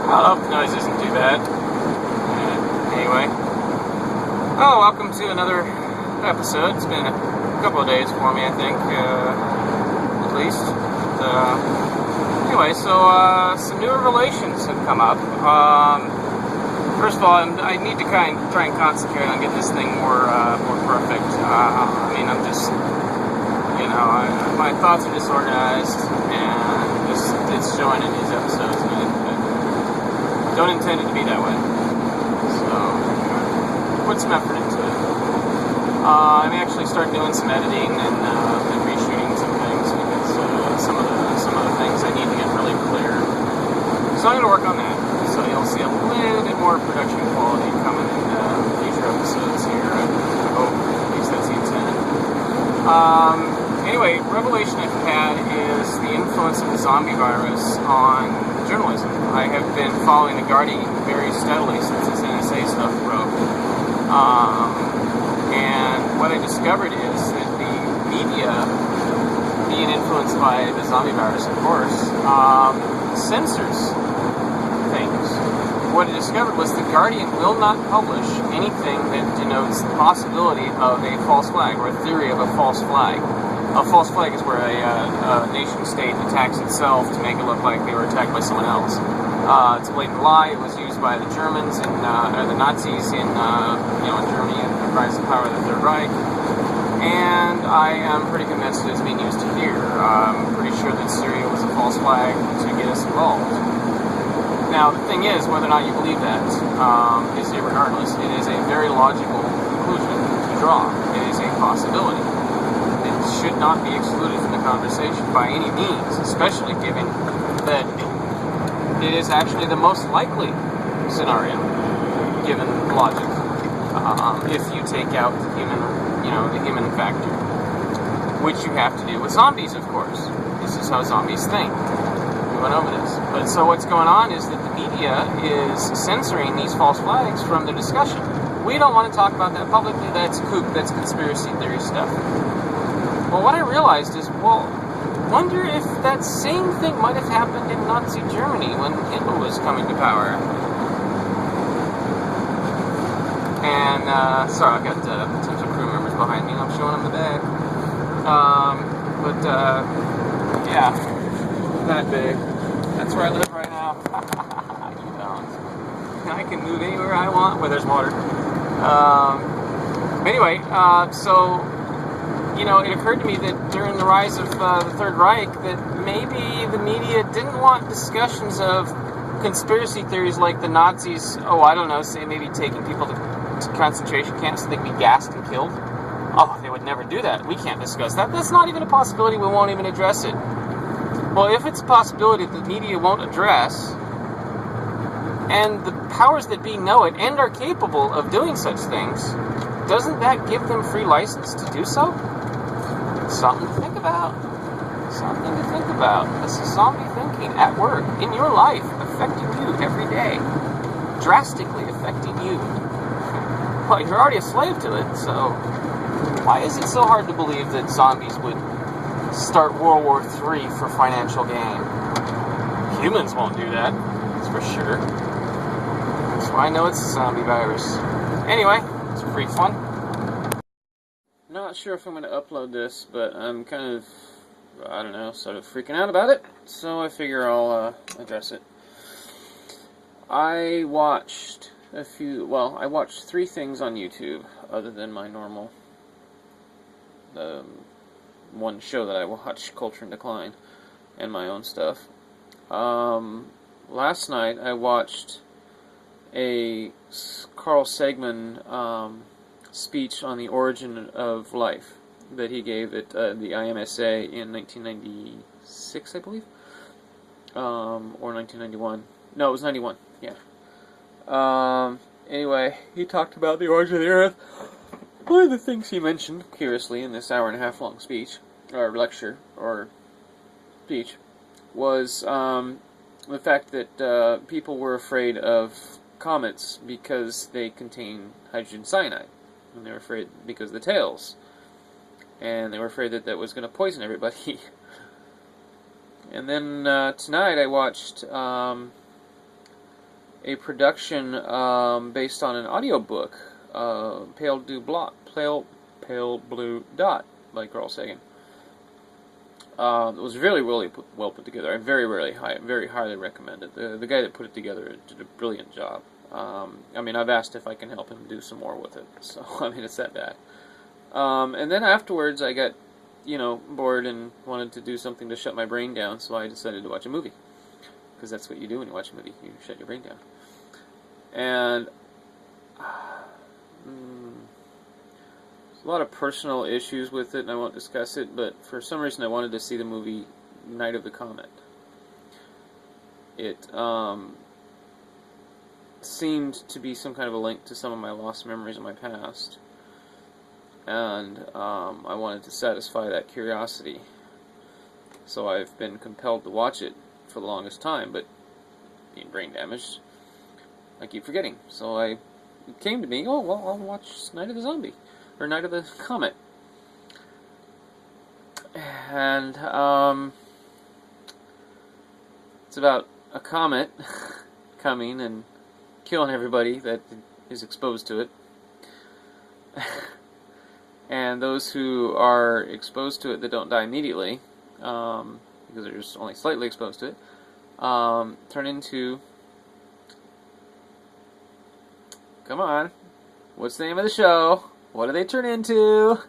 I hope the noise isn't too bad. Anyway. Oh, welcome to another episode. It's been a couple of days for me, I think, at least. Anyway, so some newer relations have come up. First of all, I need to try and concentrate on getting this thing more perfect. I mean, I'm just, my thoughts are disorganized, and it's showing in these episodes, and I don't intend it to be that way. So, put some effort into it. I may actually start doing some editing and reshooting some things because some of the things I need to get really clear. So I'm going to work on that. So you'll see a little bit more production quality coming in future episodes here. I hope, at least that's the intent. Anyway, revelation I've had is the influence of the zombie virus on journalism. I have been following The Guardian very steadily since this NSA stuff broke. And what I discovered is that the media, being influenced by the zombie virus, of course, censors things. What I discovered was The Guardian will not publish anything that denotes the possibility of a false flag or a theory of a false flag. A false flag is where a nation-state attacks itself to make it look like they were attacked by someone else. It's a blatant lie. It was used by the Germans and the Nazis in Germany at the rise of power of the Third Reich. And I am pretty convinced it is being used here. I'm pretty sure that Syria was a false flag to get us involved. Now, the thing is, whether or not you believe that is irregardless. It is a very logical conclusion to draw. It is a possibility. It should not be excluded from the conversation by any means, especially given that it is actually the most likely scenario, given logic. If you take out the human factor, which you have to do with zombies, of course. This is how zombies think. We went over this. But so what's going on is that the media is censoring these false flags from the discussion. We don't want to talk about that publicly. That's kook. That's conspiracy theory stuff. Well, what I realized is, wonder if that same thing might have happened in Nazi Germany when Hitler was coming to power. And, sorry, I've got potential crew members behind me. I'm showing them the bag. Yeah, that big. That's where I live right now. You don't. I can move anywhere I want where there's water. Anyway, it occurred to me that during the rise of the Third Reich, that maybe the media didn't want discussions of conspiracy theories like the Nazis, say maybe taking people to concentration camps so they could be gassed and killed. Oh, they would never do that. We can't discuss that. That's not even a possibility. We won't even address it. Well, if it's a possibility that the media won't address, and the powers that be know it and are capable of doing such things, doesn't that give them free license to do so? Something to think about. Something to think about. This is zombie thinking at work, in your life, affecting you every day. Drastically affecting you. Well, you're already a slave to it, so why is it so hard to believe that zombies would start World War III for financial gain? Humans won't do that, that's for sure. That's why I know it's a zombie virus. Anyway, it's pretty fun. Not sure if I'm going to upload this, but I'm kind of, sort of freaking out about it, so I figure I'll address it. I watched three things on YouTube, other than my normal, one show that I watch, Culture in Decline, and my own stuff. Last night I watched a Carl Sagan speech on the origin of life that he gave at the IMSA in 1996, I believe, or 1991. No, it was 91. Yeah. Anyway, he talked about the origin of the Earth. One of the things he mentioned, curiously, in this hour-and-a-half long speech, or lecture, or speech, was the fact that people were afraid of comets because they contain hydrogen cyanide. And they were afraid because of the tails. And they were afraid that that was going to poison everybody. And then tonight I watched a production based on an audiobook, Pale Blue Dot by Carl Sagan. It was really, really well put together. I very highly recommend it. The guy that put it together did a brilliant job. I mean, I've asked if I can help him do some more with it, so I mean, it's that bad. And then afterwards, I got, bored and wanted to do something to shut my brain down, so I decided to watch a movie. Because that's what you do when you watch a movie. You shut your brain down. And there's a lot of personal issues with it, and I won't discuss it, but for some reason I wanted to see the movie Night of the Comet. It seemed to be some kind of a link to some of my lost memories of my past. And I wanted to satisfy that curiosity. So I've been compelled to watch it for the longest time, but being brain damaged, I keep forgetting. So it came to me, oh, well, I'll watch Night of the Zombie, or Night of the Comet. And it's about a comet coming and killing everybody that is exposed to it. And those who are exposed to it that don't die immediately, because they're just only slightly exposed to it, turn into... Come on. What's the name of the show? What do they turn into?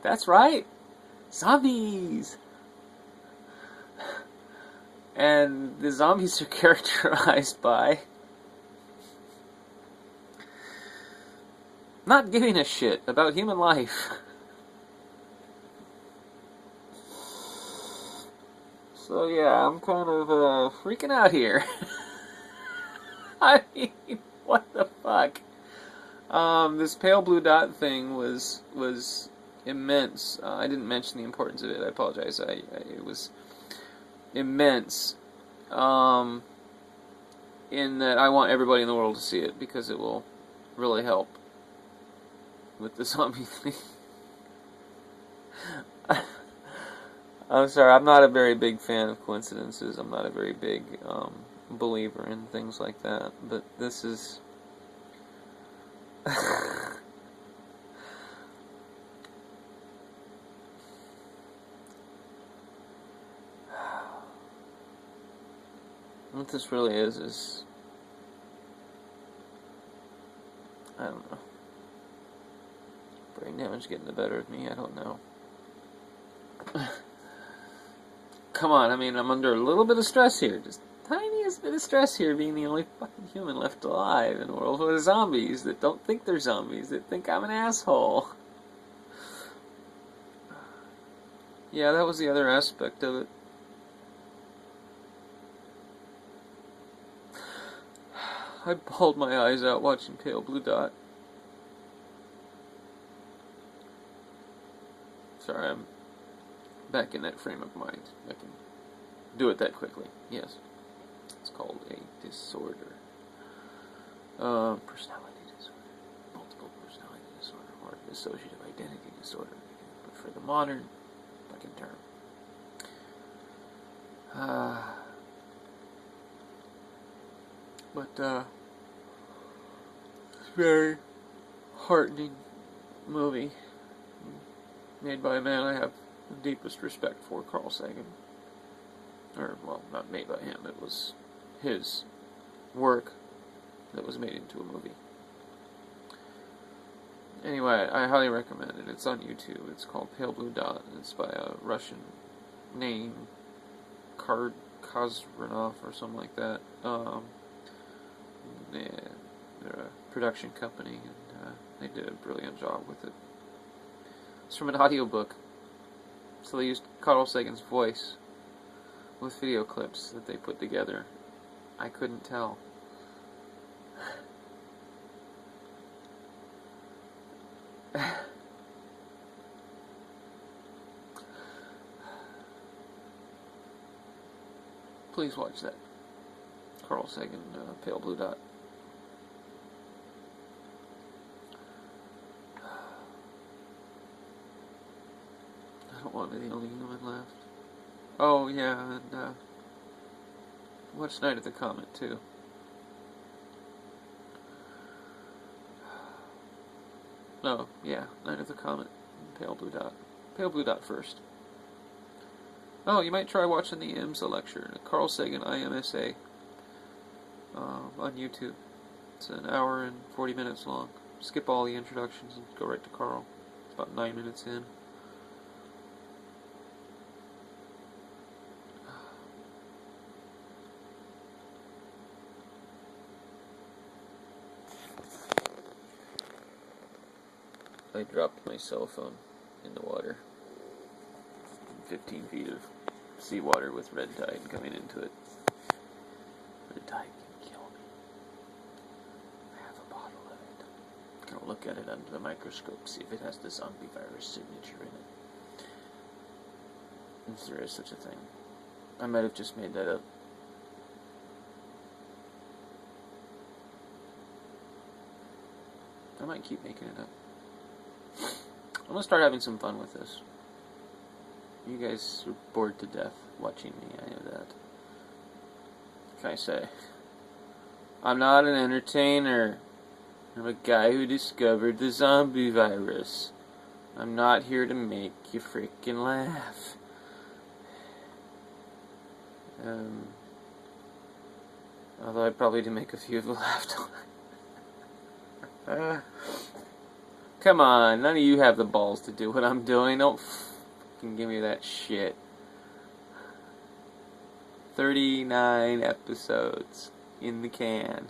That's right. Zombies. And the zombies are characterized by not giving a shit about human life. So yeah, I'm kind of freaking out here. I mean, what the fuck? This pale blue dot thing was immense. I didn't mention the importance of it. I apologize. It was immense. In that I want everybody in the world to see it because it will really help with the zombie thing. I'm sorry, I'm not a very big fan of coincidences. I'm not a very big believer in things like that. But this is... What this really is... I don't know. Brain damage getting the better of me, I don't know. Come on, I mean, I'm under a little bit of stress here. Just tiniest bit of stress here, being the only fucking human left alive in a world full of zombies that don't think they're zombies, that think I'm an asshole. Yeah, that was the other aspect of it. I bawled my eyes out watching Pale Blue Dot. Sorry, I'm back in that frame of mind. I can do it that quickly. Yes. It's called a disorder. Personality disorder. Multiple personality disorder. Or dissociative identity disorder. But for the modern fucking term. But, it's a very heartening movie. Made by a man I have the deepest respect for, Carl Sagan. Or, well, not made by him, it was his work that was made into a movie. Anyway, I highly recommend it. It's on YouTube. It's called Pale Blue Dot, and it's by a Russian name, Kozranov or something like that. They're a production company, and they did a brilliant job with it. It's from an audiobook, so they used Carl Sagan's voice with video clips that they put together. I couldn't tell. Please watch that. Carl Sagan, Pale Blue Dot. I don't want to be the only human left. Oh, yeah, and, Watch Night of the Comet, too. No, yeah, Night of the Comet. Pale Blue Dot. Pale Blue Dot first. Oh, you might try watching the IMSA lecture. Carl Sagan, IMSA. On YouTube. It's an hour and 40 minutes long. Skip all the introductions and go right to Carl. It's about 9 minutes in. I dropped my cell phone in the water. 15 feet of seawater with red tide coming into it. Red tide can kill me. I have a bottle of it. Gonna look at it under the microscope, see if it has the zombie virus signature in it. If there is such a thing. I might have just made that up. I might keep making it up. I'm gonna start having some fun with this. You guys are bored to death watching me, I know that. What can I say? I'm not an entertainer. I'm a guy who discovered the zombie virus. I'm not here to make you freaking laugh. Although I probably do make a few of you laugh. Come on, none of you have the balls to do what I'm doing. Don't fucking give me that shit. 39 episodes in the can.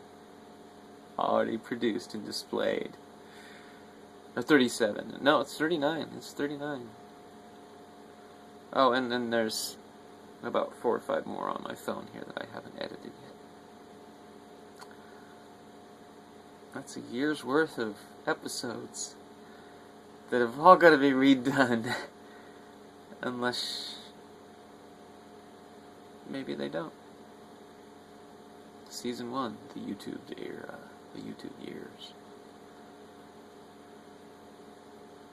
Already produced and displayed. Or 37. No, it's 39. It's 39. Oh, and then there's about 4 or 5 more on my phone here that I haven't edited yet. That's a year's worth of episodes that have all got to be redone. Unless maybe they don't. Season 1, the YouTube era, the YouTube years.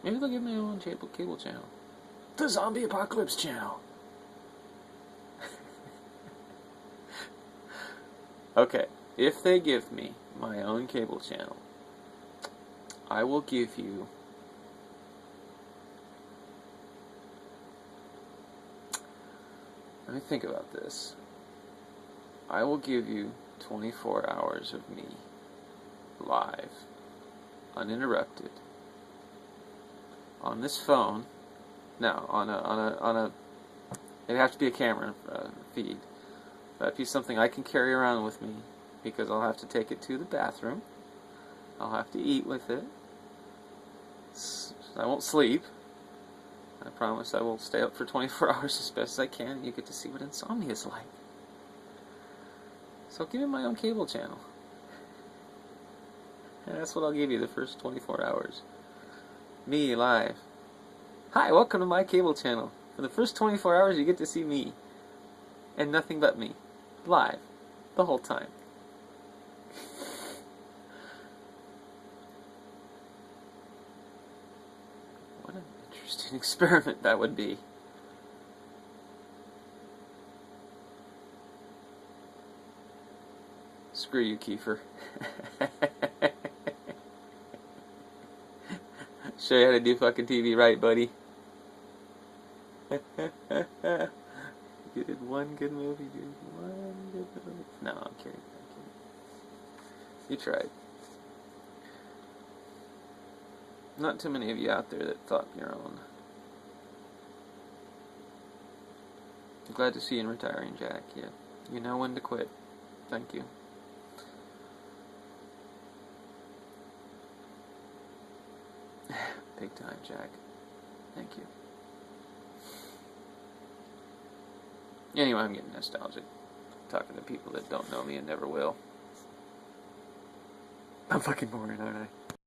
Maybe they'll give me their own cable channel. The Zombie Apocalypse channel. Okay, if they give me my own cable channel, I will give you let me think about this. I will give you 24 hours of me live, uninterrupted, on this phone. No, on a. It'd have to be a camera feed. That'd be something I can carry around with me, because I'll have to take it to the bathroom. I'll have to eat with it. I won't sleep. I promise I will stay up for 24 hours as best as I can, and you get to see what insomnia is like. So give me my own cable channel. And that's what I'll give you the first 24 hours. Me, live. Hi, welcome to my cable channel. For the first 24 hours you get to see me. And nothing but me. Live. The whole time. What an interesting experiment that would be. Screw you, Kiefer. Show you how to do fucking TV right, buddy. You did one good movie, dude. One good movie. No, I'm kidding. You tried. Not too many of you out there that thought your own. I'm glad to see you in retiring, Jack. Yeah, you know when to quit. Thank you. Big time, Jack. Thank you. Anyway, I'm getting nostalgic. Talking to people that don't know me and never will. I'm fucking boring, aren't I?